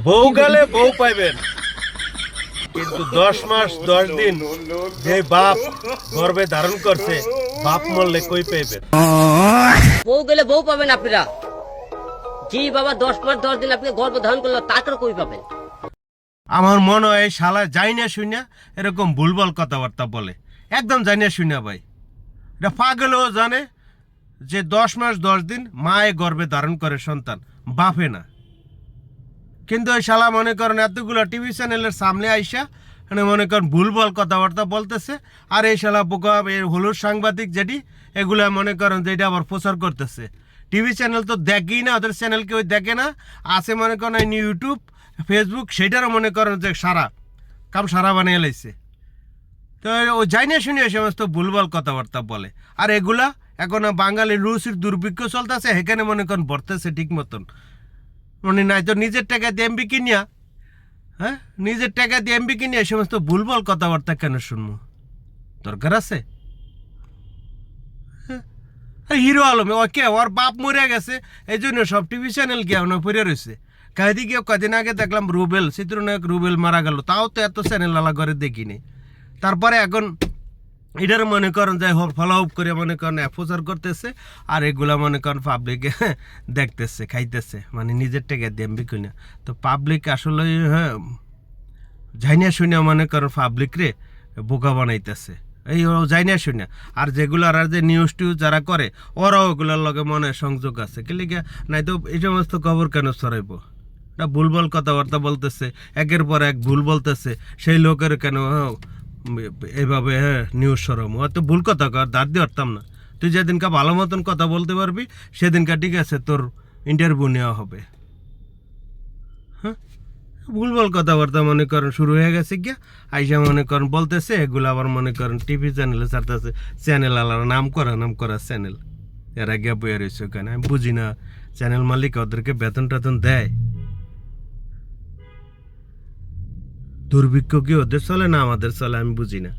বউ গেলে বউ পাইবেন, কিন্তু 10 মাস 10 দিন যে বাপ গর্ভে ধারণ করছে, বাপ মরলে কই পাইবেন? বউ গেলে বউ পাবেন আপনারা। জি বাবা, 10 মাস 10 দিন আপনি গর্ভ ধারণ করলে তারপরে কই পাবেন? আমার মনে হয় এই শালা যাই না শুনে এরকম ভুলভাল কথাবার্তা বলে, একদম যাই না শুনে ভাই। এটা পাগলও জানে যে 10 মাস 10 দিন মায়ে গর্ভে ধারণ করে সন্তান, বাপে না। কিন্তু ওই শালা মনে করেন এতগুলো টিভি চ্যানেলের সামনে আইসা মানে মনে করেন ভুলভাল কথাবার্তা বলতেছে। আর এই শালা বোকা এই হলুদ সাংবাদিক যেটি এগুলা মনে করেন যে এটা আবার প্রচার করতেছে। টিভি চ্যানেল তো দেখেই না, ওদের চ্যানেল কেউ দেখে না। আছে মনে করেন ইউটিউব ফেসবুক, সেটারও মনে করেন যে সারা বানিয়ে লাইছে। তো ও যাই না শুনে এই সমস্ত ভুলভাল কথাবার্তা বলে। আর এগুলা এখন বাঙালির রুচির দুর্ভিক্ষ চলতেছে, এখানে মনে করেন বর্তেছে ঠিক মতন। মানে নাই তো নিজের টাকা দিয়ে এমবি কিনিয়া, হ্যাঁ নিজের টাকা দিয়ে এমবি কিনিয়া এই সমস্ত ভুলভাল কথাবার্তা কেন শুনবো? দরকার আছে? হিরো আলম ওকে ওর বাপ মরে গেছে, এই জন্য সব টিভি চ্যানেল গিয়ে পড়ে রয়েছে। কাহিদি গিয়ে কদিন আগে দেখলাম রুবেল, চিত্রনায়ক রুবেল মারা গেল, তাও তো এত চ্যানেল আলা করে দেখিনি। তারপরে এখন এটার মনে করেন যে ফলো আপ করে মনে করেন প্রচার করতেছে। আর এগুলা মনে করেন পাবলিকে দেখতেছে, খাইতেছে, মানে নিজের টাকা দেমবি কিনা। তো পাবলিক আসলে হ্যাঁ যাইনা শুনে মনে করেন পাবলিক রে বোকা বানাইতেছে, এই যাইনা শুনে। আর যেগুলো আর যে নিউজ টিউজ যারা করে ওরাও ওগুলোর লগে মনে সংযোগ আছে, কি লিখে নাই তো এই সমস্ত খবর কেন ছড়াইব? এটা ভুলভাল কথাবার্তা বলতেছে, একের পর এক ভুল বলতেছে, সেই লোকের কেন এইভাবে নিউজ সরম? হয়তো ভুল কথা কর, দাঁত দিয়ে পারতাম না। তুই যেদিনকা ভালো মতন কথা বলতে পারবি সেদিনকা ঠিক আছে তোর ইন্টারভিউ নেওয়া হবে। হ্যাঁ ভুলভাল কথাবার্তা মনে করেন শুরু হয়ে গেছে গিয়া, আইসা মনে করেন বলতেছে এগুলো আবার মনে করেন টিভি চ্যানেলে ছাড়তেছে। চ্যানেল আলাদা নাম করা চ্যানেল, এরা গিয়া বইয়া রয়েছে ওখানে। আমি বুঝি না চ্যানেল মালিক ওদেরকে বেতন টেতন দেয়? দুর্ভিক্ষ কি ওদের চলে না আমাদের চলে? আমি বুঝি না।